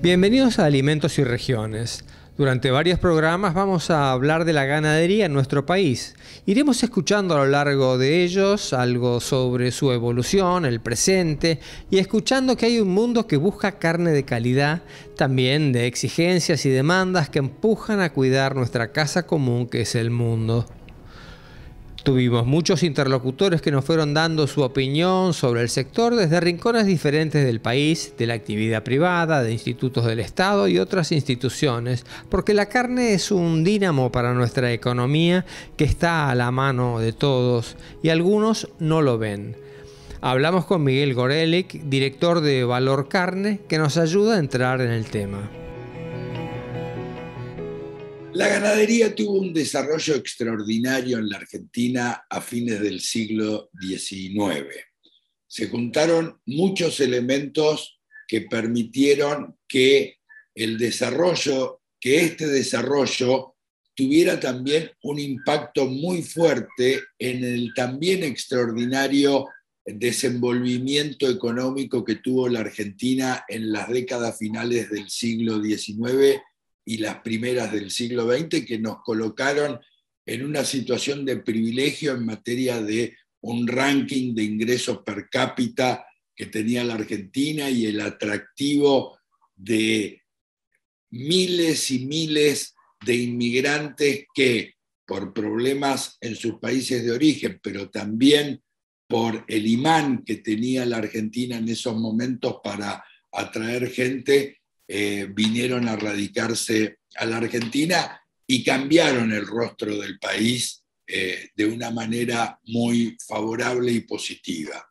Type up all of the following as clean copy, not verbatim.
Bienvenidos a Alimentos y Regiones. Durante varios programas vamos a hablar de la ganadería en nuestro país. Iremos escuchando a lo largo de ellos algo sobre su evolución, el presente, y escuchando que hay un mundo que busca carne de calidad, también de exigencias y demandas que empujan a cuidar nuestra casa común que es el mundo. Tuvimos muchos interlocutores que nos fueron dando su opinión sobre el sector desde rincones diferentes del país, de la actividad privada, de institutos del Estado y otras instituciones, porque la carne es un dínamo para nuestra economía que está a la mano de todos y algunos no lo ven. Hablamos con Miguel Gorelick, director de Valor Carne, que nos ayuda a entrar en el tema. La ganadería tuvo un desarrollo extraordinario en la Argentina a fines del siglo XIX. Se juntaron muchos elementos que permitieron que este desarrollo tuviera también un impacto muy fuerte en el también extraordinario desenvolvimiento económico que tuvo la Argentina en las décadas finales del siglo XIX y las primeras del siglo XX, que nos colocaron en una situación de privilegio en materia de un ranking de ingresos per cápita que tenía la Argentina y el atractivo de miles y miles de inmigrantes que, por problemas en sus países de origen, pero también por el imán que tenía la Argentina en esos momentos para atraer gente, vinieron a radicarse a la Argentina y cambiaron el rostro del país de una manera muy favorable y positiva.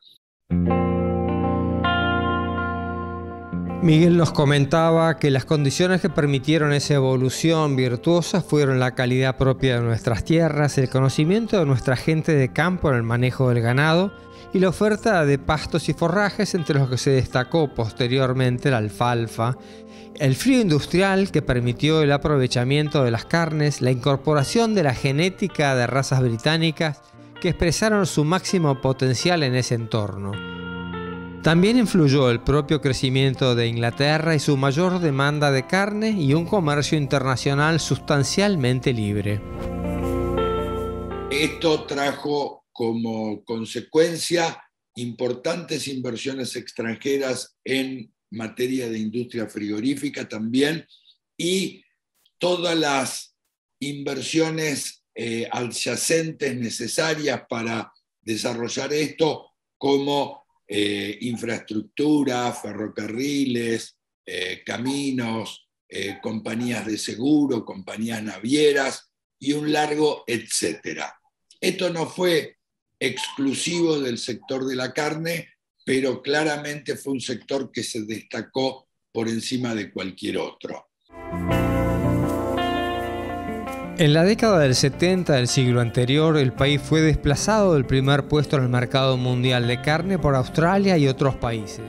Miguel nos comentaba que las condiciones que permitieron esa evolución virtuosa fueron la calidad propia de nuestras tierras, el conocimiento de nuestra gente de campo en el manejo del ganado y la oferta de pastos y forrajes, entre los que se destacó posteriormente la alfalfa, el frío industrial que permitió el aprovechamiento de las carnes, la incorporación de la genética de razas británicas que expresaron su máximo potencial en ese entorno. También influyó el propio crecimiento de Inglaterra y su mayor demanda de carne y un comercio internacional sustancialmente libre. Esto trajo como consecuencia importantes inversiones extranjeras en materia de industria frigorífica también, y todas las inversiones adyacentes necesarias para desarrollar esto, como infraestructura, ferrocarriles, caminos, compañías de seguro, compañías navieras y un largo etcétera. Esto no fue exclusivo del sector de la carne, pero claramente fue un sector que se destacó por encima de cualquier otro. En la década del 70 del siglo anterior, el país fue desplazado del primer puesto en el mercado mundial de carne por Australia y otros países.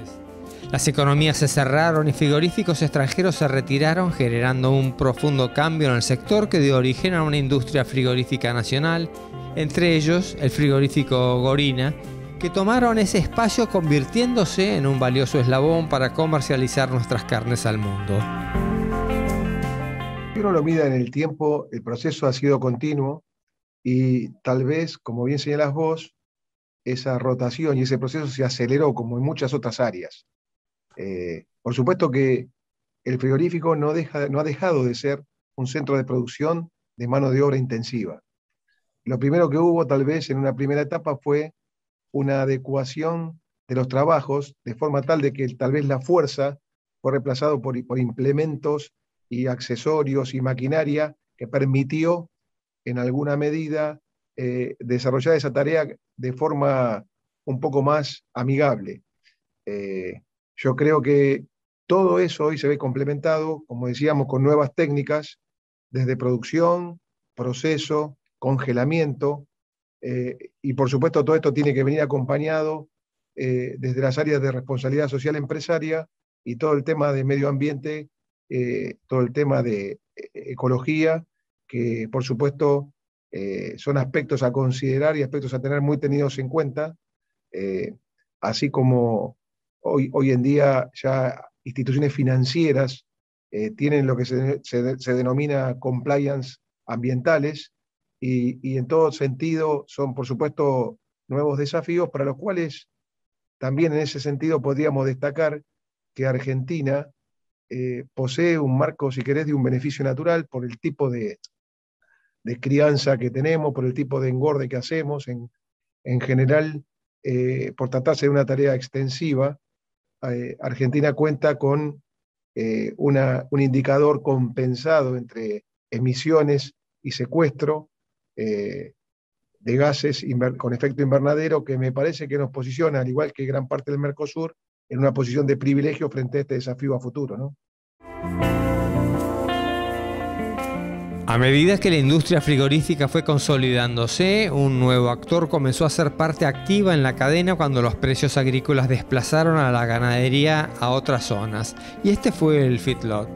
Las economías se cerraron y frigoríficos extranjeros se retiraron, generando un profundo cambio en el sector que dio origen a una industria frigorífica nacional, entre ellos el frigorífico Gorina, que tomaron ese espacio convirtiéndose en un valioso eslabón para comercializar nuestras carnes al mundo. Si uno lo mira en el tiempo, el proceso ha sido continuo y tal vez, como bien señalás vos, esa rotación y ese proceso se aceleró como en muchas otras áreas. Por supuesto que el frigorífico no ha dejado de ser un centro de producción de mano de obra intensiva. Lo primero que hubo tal vez en una primera etapa fue una adecuación de los trabajos de forma tal de que tal vez la fuerza fue reemplazado por implementos y accesorios y maquinaria que permitió en alguna medida desarrollar esa tarea de forma un poco más amigable. Yo creo que todo eso hoy se ve complementado, como decíamos, con nuevas técnicas, desde producción, proceso, congelamiento, y por supuesto todo esto tiene que venir acompañado desde las áreas de responsabilidad social empresaria y todo el tema de medio ambiente, todo el tema de ecología, que por supuesto son aspectos a considerar y aspectos a tener muy tenidos en cuenta, así como hoy en día ya instituciones financieras tienen lo que se denomina compliance ambientales, y en todo sentido son, por supuesto, nuevos desafíos para los cuales también en ese sentido podríamos destacar que Argentina posee un marco, si querés, de un beneficio natural por el tipo de crianza que tenemos, por el tipo de engorde que hacemos. En general, por tratarse de una tarea extensiva, Argentina cuenta con un indicador compensado entre emisiones y secuestro de gases con efecto invernadero, que me parece que nos posiciona, al igual que gran parte del Mercosur, en una posición de privilegio frente a este desafío a futuro, ¿no? A medida que la industria frigorífica fue consolidándose, un nuevo actor comenzó a ser parte activa en la cadena cuando los precios agrícolas desplazaron a la ganadería a otras zonas, y este fue el feedlot.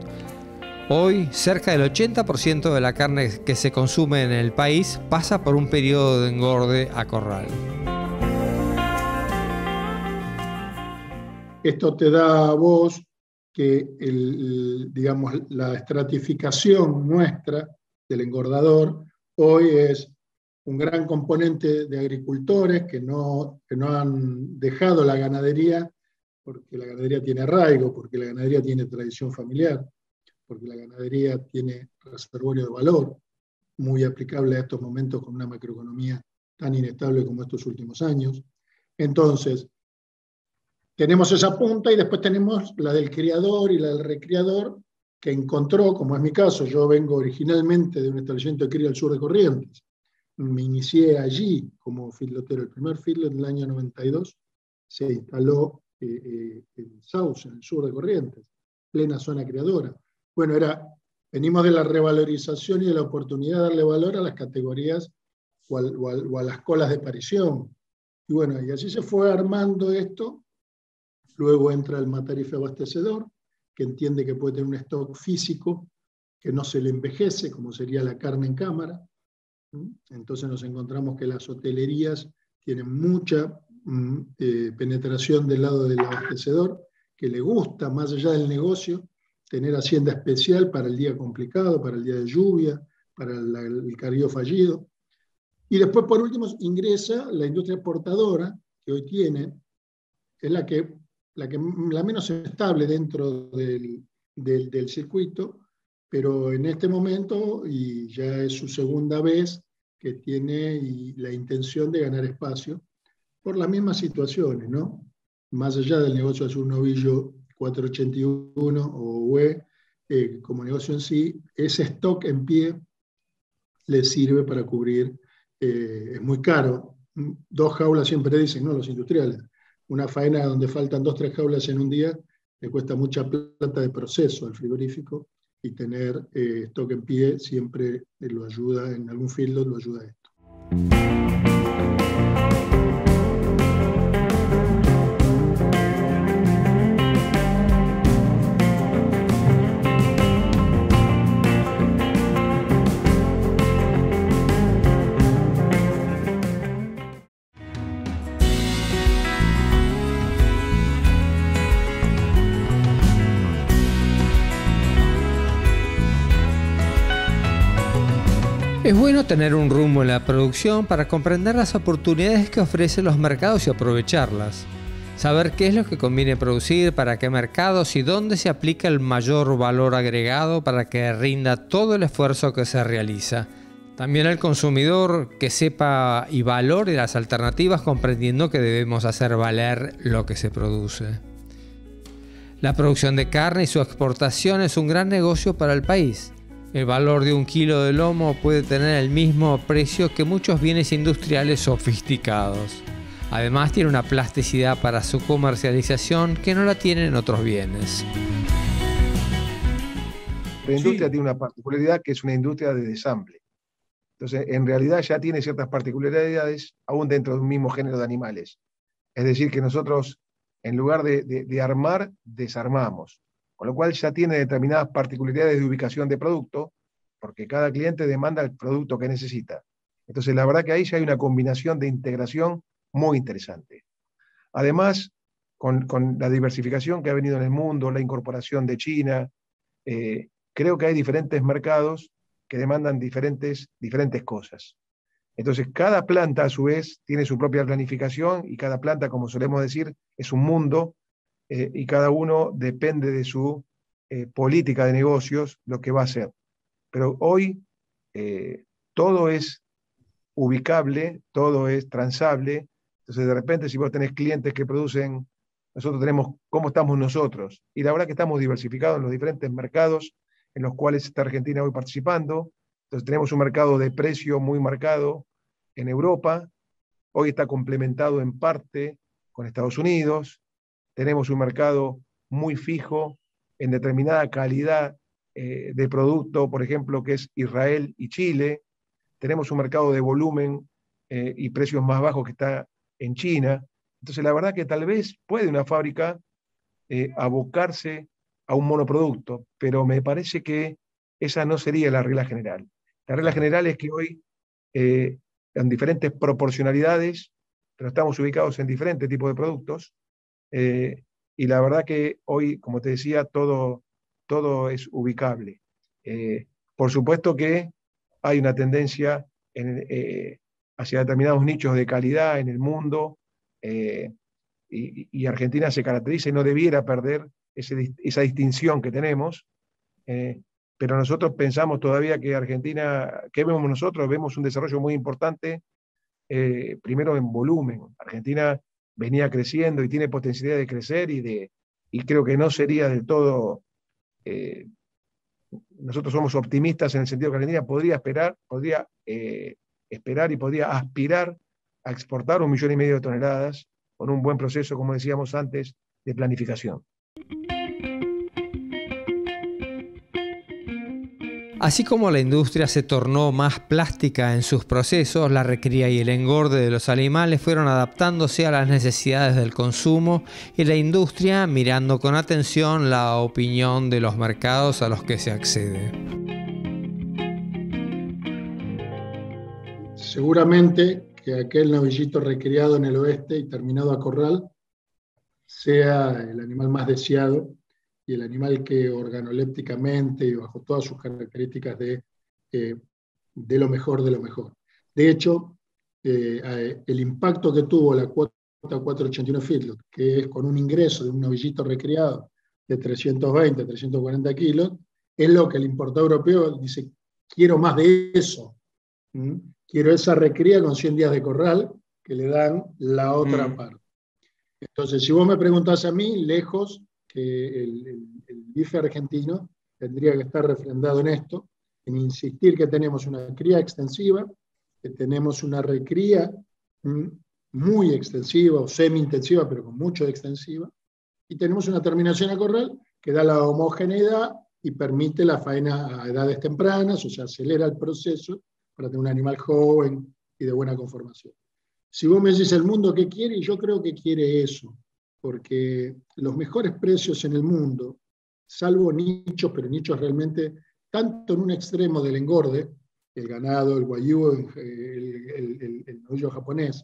Hoy, cerca del 80% de la carne que se consume en el país pasa por un periodo de engorde a corral. Esto te da a vos que digamos, la estratificación nuestra del engordador hoy es un gran componente de agricultores que no han dejado la ganadería porque la ganadería tiene arraigo, porque la ganadería tiene tradición familiar, porque la ganadería tiene reservorio de valor, muy aplicable a estos momentos con una macroeconomía tan inestable como estos últimos años. Entonces, tenemos esa punta y después tenemos la del criador y la del recriador, que encontró, como es mi caso, yo vengo originalmente de un establecimiento de cría al sur de Corrientes. Me inicié allí como feedlotero. El primer feedlot en el año 92 se instaló en Sauce, en el sur de Corrientes, plena zona criadora. Bueno, venimos de la revalorización y de la oportunidad de darle valor a las categorías o a las colas de parición. Y bueno, y así se fue armando esto. Luego entra el matarife abastecedor, que entiende que puede tener un stock físico que no se le envejece, como sería la carne en cámara. Entonces nos encontramos que las hotelerías tienen mucha penetración del lado del abastecedor, que le gusta, más allá del negocio, tener hacienda especial para el día complicado, para el día de lluvia, para el carío fallido. Y después, por último, ingresa la industria exportadora, que hoy tiene, es la menos estable dentro del circuito, pero en este momento, y ya es su segunda vez, que tiene la intención de ganar espacio por las mismas situaciones, ¿no? Más allá del negocio azul novillo 481 o UE, como negocio en sí, ese stock en pie le sirve para cubrir, es muy caro. 2 jaulas siempre dicen, ¿no? Los industriales. Una faena donde faltan 2 o 3 jaulas en un día le cuesta mucha plata de proceso al frigorífico, y tener stock en pie siempre lo ayuda, en algún feedlot lo ayuda a esto. Es bueno tener un rumbo en la producción para comprender las oportunidades que ofrecen los mercados y aprovecharlas. Saber qué es lo que conviene producir, para qué mercados y dónde se aplica el mayor valor agregado para que rinda todo el esfuerzo que se realiza. También el consumidor que sepa y valore las alternativas, comprendiendo que debemos hacer valer lo que se produce. La producción de carne y su exportación es un gran negocio para el país. El valor de 1 kilo de lomo puede tener el mismo precio que muchos bienes industriales sofisticados. Además, tiene una plasticidad para su comercialización que no la tienen otros bienes. La industria tiene una particularidad, que es una industria de desamble. Entonces, en realidad ya tiene ciertas particularidades aún dentro de un mismo género de animales. Es decir, que nosotros, en lugar de armar, desarmamos. Con lo cual ya tiene determinadas particularidades de ubicación de producto, porque cada cliente demanda el producto que necesita. Entonces, la verdad que ahí ya hay una combinación de integración muy interesante. Además, con la diversificación que ha venido en el mundo, la incorporación de China, creo que hay diferentes mercados que demandan diferentes cosas. Entonces, cada planta, a su vez, tiene su propia planificación y cada planta, como solemos decir, es un mundo y cada uno depende de su política de negocios, lo que va a hacer. Pero hoy todo es ubicable, todo es transable. Entonces, de repente, si vos tenés clientes que producen, nosotros tenemos cómo estamos nosotros. Y la verdad que estamos diversificados en los diferentes mercados en los cuales está Argentina hoy participando. Entonces, tenemos un mercado de precio muy marcado en Europa. Hoy está complementado en parte con Estados Unidos. Tenemos un mercado muy fijo en determinada calidad de producto, por ejemplo, que es Israel y Chile. Tenemos un mercado de volumen y precios más bajos que está en China. Entonces, la verdad que tal vez puede una fábrica abocarse a un monoproducto, pero me parece que esa no sería la regla general. La regla general es que hoy, en diferentes proporcionalidades, pero estamos ubicados en diferentes tipos de productos, y la verdad que hoy, como te decía, todo es ubicable. Por supuesto que hay una tendencia hacia determinados nichos de calidad en el mundo, y Argentina se caracteriza y no debiera perder esa distinción que tenemos, pero nosotros pensamos todavía que Argentina, ¿qué vemos nosotros? Vemos un desarrollo muy importante, primero en volumen. Argentina venía creciendo y tiene potencialidad de crecer y creo que no sería del todo... nosotros somos optimistas en el sentido que Argentina podría esperar y podría aspirar a exportar 1,5 millones de toneladas con un buen proceso, como decíamos antes, de planificación. Así como la industria se tornó más plástica en sus procesos, la recría y el engorde de los animales fueron adaptándose a las necesidades del consumo y la industria mirando con atención la opinión de los mercados a los que se accede. Seguramente que aquel novillito recriado en el oeste y terminado a corral sea el animal más deseado y el animal que organolépticamente y bajo todas sus características de lo mejor de lo mejor. De hecho, el impacto que tuvo la cuota 481 feedlot, que es con un ingreso de un novillito recriado de 320, 340 kilos, es lo que el importador europeo dice, quiero más de eso. Quiero esa recría con 100 días de corral que le dan la otra parte. Entonces, si vos me preguntás a mí, lejos que el bife argentino tendría que estar refrendado en esto, en insistir que tenemos una cría extensiva, que tenemos una recría muy extensiva o semi-intensiva, pero con mucho de extensiva, y tenemos una terminación a corral que da la homogeneidad y permite la faena a edades tempranas, o sea, acelera el proceso para tener un animal joven y de buena conformación. Si vos me decís el mundo qué quiere, yo creo que quiere eso, porque los mejores precios en el mundo, salvo nichos, pero nichos realmente, tanto en un extremo del engorde, el ganado, el wagyu, el novillo japonés,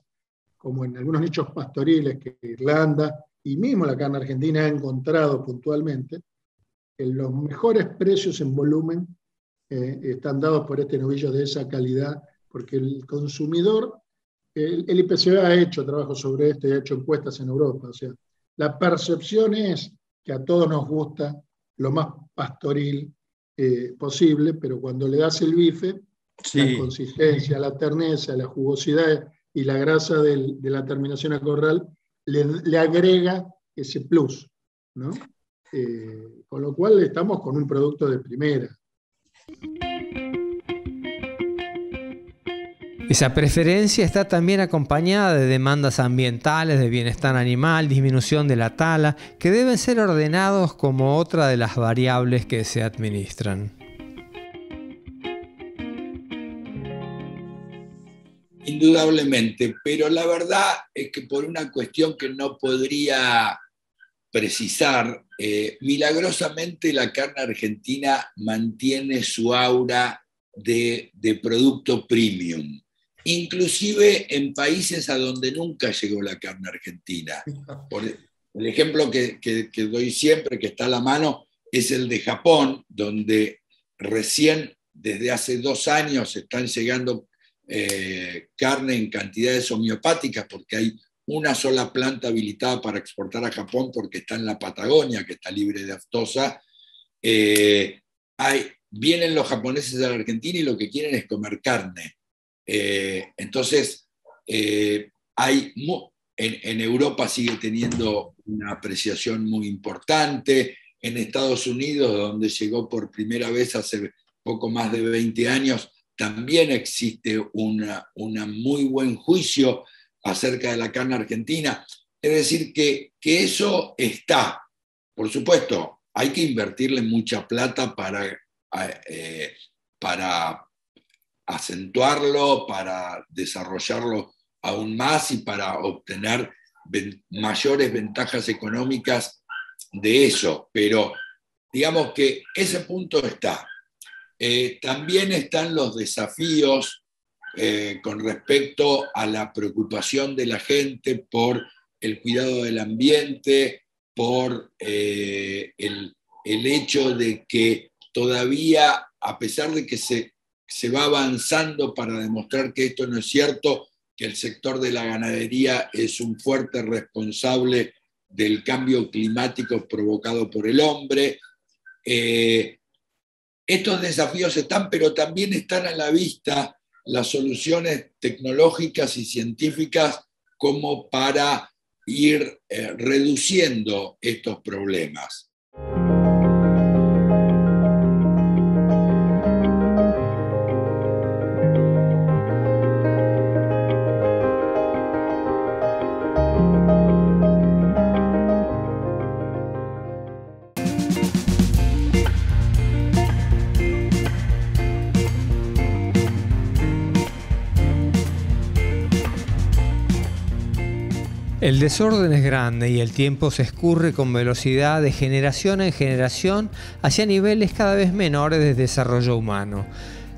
como en algunos nichos pastoriles que Irlanda y mismo la carne argentina ha encontrado puntualmente, los mejores precios en volumen están dados por este novillo de esa calidad, porque el consumidor, el IPCBA ha hecho trabajo sobre esto y ha hecho encuestas en Europa, o sea, la percepción es que a todos nos gusta lo más pastoril posible, pero cuando le das el bife, la consistencia, la terneza, la jugosidad y la grasa de la terminación a corral le agrega ese plus, ¿no? Con lo cual estamos con un producto de primera. Esa preferencia está también acompañada de demandas ambientales, de bienestar animal, disminución de la tala, que deben ser ordenados como otra de las variables que se administran. Indudablemente, pero la verdad es que por una cuestión que no podría precisar, milagrosamente la carne argentina mantiene su aura de producto premium, inclusive en países a donde nunca llegó la carne argentina. Por el ejemplo que doy siempre, que está a la mano, es el de Japón, donde recién desde hace 2 años están llegando carne en cantidades homeopáticas, porque hay una sola planta habilitada para exportar a Japón, porque está en la Patagonia, que está libre de aftosa. Vienen los japoneses a la Argentina y lo que quieren es comer carne. Entonces, en Europa sigue teniendo una apreciación muy importante. En Estados Unidos, donde llegó por primera vez hace poco más de 20 años, también existe un muy buen juicio acerca de la carne argentina. Es decir, que eso está. Por supuesto, hay que invertirle mucha plata para acentuarlo, para desarrollarlo aún más y para obtener mayores ventajas económicas de eso. Pero digamos que ese punto está. También están los desafíos con respecto a la preocupación de la gente por el cuidado del ambiente, por el hecho de que todavía, a pesar de que se va avanzando para demostrar que esto no es cierto, que el sector de la ganadería es un fuerte responsable del cambio climático provocado por el hombre. Estos desafíos están, pero también están a la vista las soluciones tecnológicas y científicas como para ir reduciendo estos problemas. El desorden es grande y el tiempo se escurre con velocidad de generación en generación hacia niveles cada vez menores de desarrollo humano.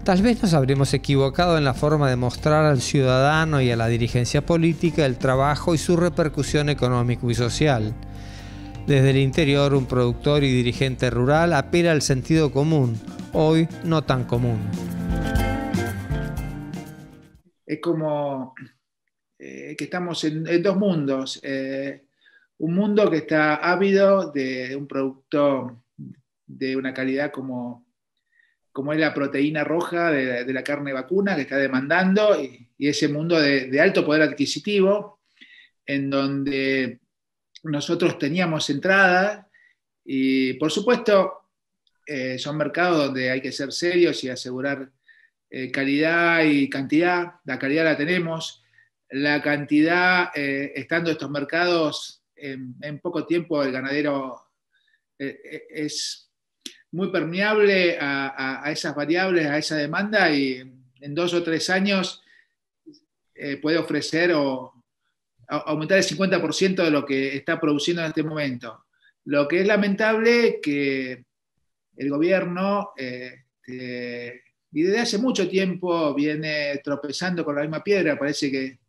Tal vez nos habremos equivocado en la forma de mostrar al ciudadano y a la dirigencia política el trabajo y su repercusión económico y social. Desde el interior, un productor y dirigente rural apela al sentido común, hoy no tan común. Es como que estamos en dos mundos. Un mundo que está ávido de un producto de una calidad como es la proteína roja de la carne vacuna, que está demandando, y ese mundo de alto poder adquisitivo, en donde nosotros teníamos entrada, y por supuesto son mercados donde hay que ser serios y asegurar calidad y cantidad. La calidad la tenemos. La cantidad, estando estos mercados, en poco tiempo el ganadero es muy permeable a esas variables, a esa demanda, y en 2 o 3 años puede ofrecer o aumentar el 50% de lo que está produciendo en este momento. Lo que es lamentable que el gobierno, y desde hace mucho tiempo, viene tropezando con la misma piedra. Parece que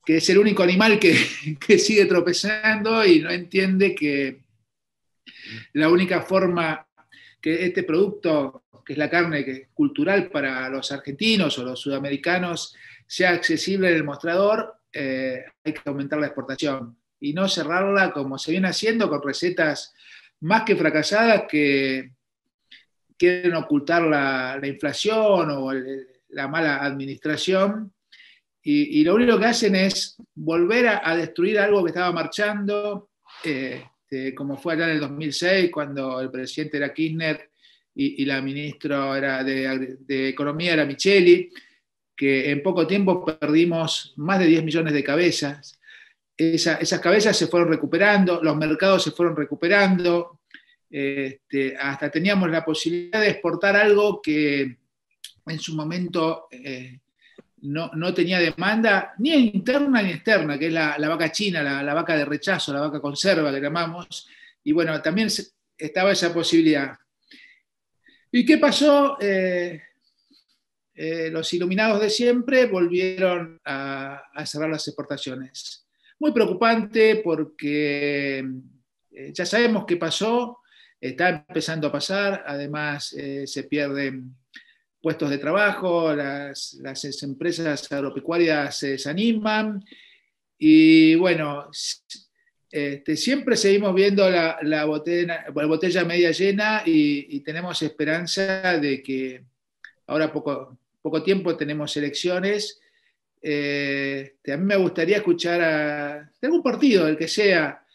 es el único animal que sigue tropezando y no entiende que la única forma que este producto, que es la carne, que es cultural para los argentinos o los sudamericanos, sea accesible en el mostrador, hay que aumentar la exportación y no cerrarla como se viene haciendo con recetas más que fracasadas que quieren ocultar la inflación o la mala administración. Y lo único que hacen es volver a destruir algo que estaba marchando, como fue allá en el 2006, cuando el presidente era Kirchner y la ministra era de Economía era Micheli, que en poco tiempo perdimos más de 10 millones de cabezas. Esas cabezas se fueron recuperando, los mercados se fueron recuperando, hasta teníamos la posibilidad de exportar algo que en su momento no tenía demanda ni interna ni externa, que es la vaca china, la vaca de rechazo, la vaca conserva que llamamos, y bueno, también estaba esa posibilidad. ¿Y qué pasó? Los iluminados de siempre volvieron a cerrar las exportaciones. Muy preocupante porque ya sabemos qué pasó, está empezando a pasar. Además, se pierden puestos de trabajo, las empresas agropecuarias se desaniman y bueno, siempre seguimos viendo la botella media llena y tenemos esperanza de que ahora poco tiempo tenemos elecciones. A mí me gustaría escuchar de algún partido, el que sea,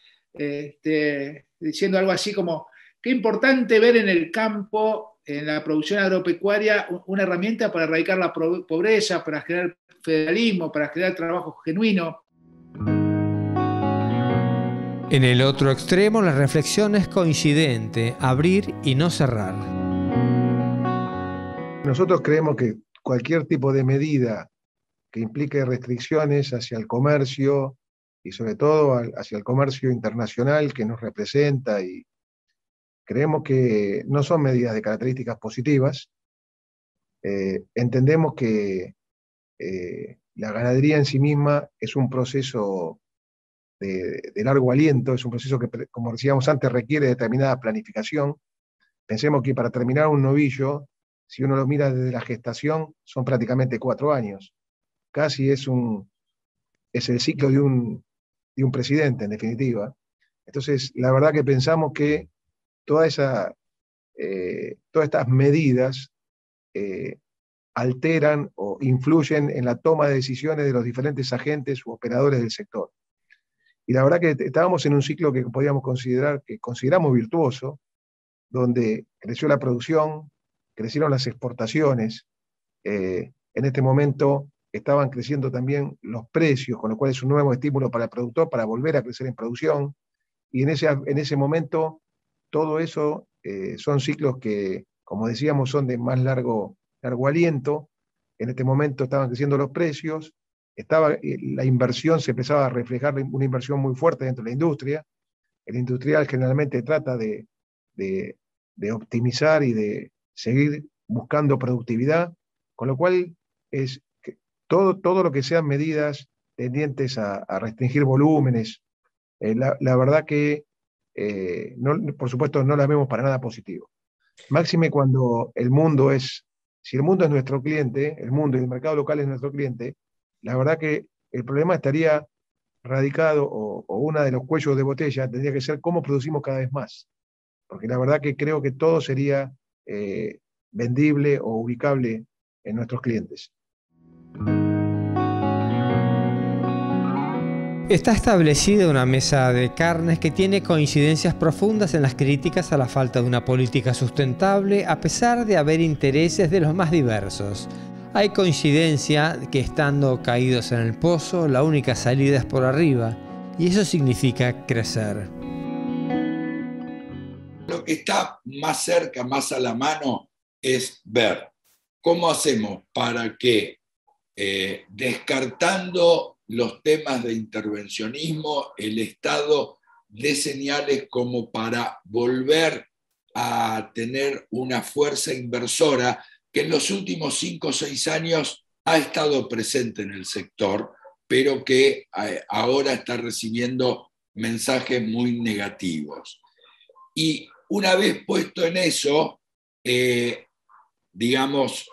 diciendo algo así como: qué importante ver en el campo, en la producción agropecuaria, una herramienta para erradicar la pobreza, para generar federalismo, para crear trabajo genuino. En el otro extremo, la reflexión es coincidente: abrir y no cerrar. Nosotros creemos que cualquier tipo de medida que implique restricciones hacia el comercio y sobre todo hacia el comercio internacional que nos representa, y creemos que no son medidas de características positivas. Entendemos que la ganadería en sí misma es un proceso de largo aliento, es un proceso que, como decíamos antes, requiere determinada planificación. Pensemos que para terminar un novillo, si uno lo mira desde la gestación, son prácticamente 4 años. Casi es el ciclo de un presidente, en definitiva. Entonces, la verdad que pensamos que todas estas medidas alteran o influyen en la toma de decisiones de los diferentes agentes u operadores del sector. Y la verdad que estábamos en un ciclo que consideramos virtuoso, donde creció la producción, crecieron las exportaciones, en este momento estaban creciendo también los precios, con lo cual es un nuevo estímulo para el productor para volver a crecer en producción, y en ese momento todo eso son ciclos que, como decíamos, son de más largo aliento. En este momento estaban creciendo los precios, la inversión se empezaba a reflejar, una inversión muy fuerte dentro de la industria. El industrial generalmente trata de optimizar y de seguir buscando productividad, con lo cual es que todo lo que sean medidas tendientes a restringir volúmenes, la verdad que por supuesto no las vemos para nada positivo. Máxime cuando si el mundo es nuestro cliente, el mundo y el mercado local es nuestro cliente, la verdad que el problema estaría radicado, o uno de los cuellos de botella tendría que ser cómo producimos cada vez más. Porque la verdad que creo que todo sería vendible o ubicable en nuestros clientes. Está establecida una mesa de carnes que tiene coincidencias profundas en las críticas a la falta de una política sustentable, a pesar de haber intereses de los más diversos. Hay coincidencia que, estando caídos en el pozo, la única salida es por arriba, y eso significa crecer. Lo que está más cerca, más a la mano, es ver cómo hacemos para que, descartando los temas de intervencionismo, el Estado dé señales como para volver a tener una fuerza inversora que en los últimos 5 o 6 años ha estado presente en el sector, pero que ahora está recibiendo mensajes muy negativos. Y una vez puesto en eso, digamos,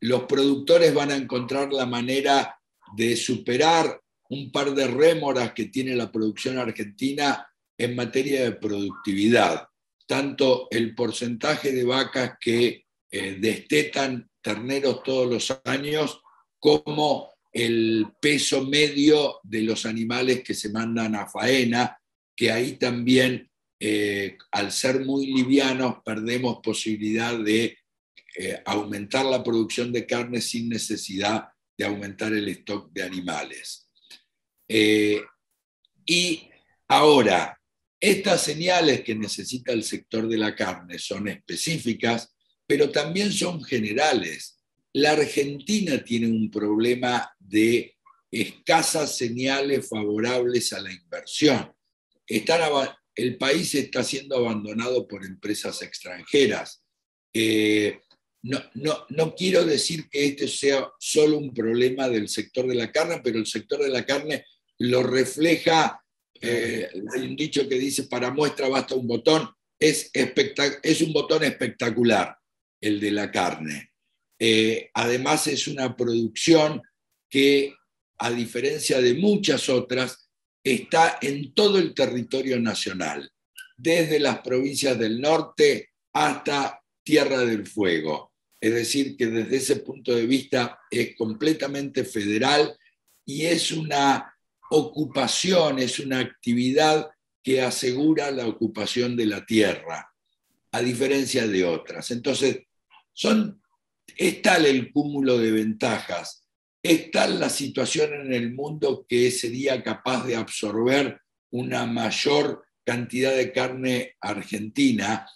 los productores van a encontrar la manera de superar un par de rémoras que tiene la producción argentina en materia de productividad. Tanto el porcentaje de vacas que destetan terneros todos los años, como el peso medio de los animales que se mandan a faena, que ahí también, al ser muy livianos, perdemos posibilidad de aumentar la producción de carne sin necesidad de aumentar el stock de animales. Y ahora, estas señales que necesita el sector de la carne son específicas, pero también son generales. La Argentina tiene un problema de escasas señales favorables a la inversión. El país está siendo abandonado por empresas extranjeras. No quiero decir que este sea solo un problema del sector de la carne, pero el sector de la carne lo refleja. Hay un dicho que dice: para muestra basta un botón. es un botón espectacular, el de la carne. Además es una producción que, a diferencia de muchas otras, está en todo el territorio nacional, desde las provincias del norte hasta Tierra del Fuego. Es decir, que desde ese punto de vista es completamente federal y es una ocupación, es una actividad que asegura la ocupación de la tierra, a diferencia de otras. Entonces, es tal el cúmulo de ventajas, es tal la situación en el mundo que sería capaz de absorber una mayor cantidad de carne argentina,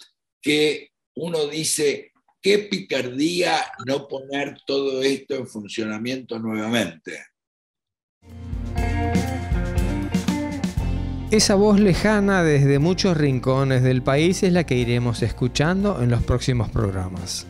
que uno dice, qué picardía no poner todo esto en funcionamiento nuevamente. Esa voz lejana desde muchos rincones del país es la que iremos escuchando en los próximos programas.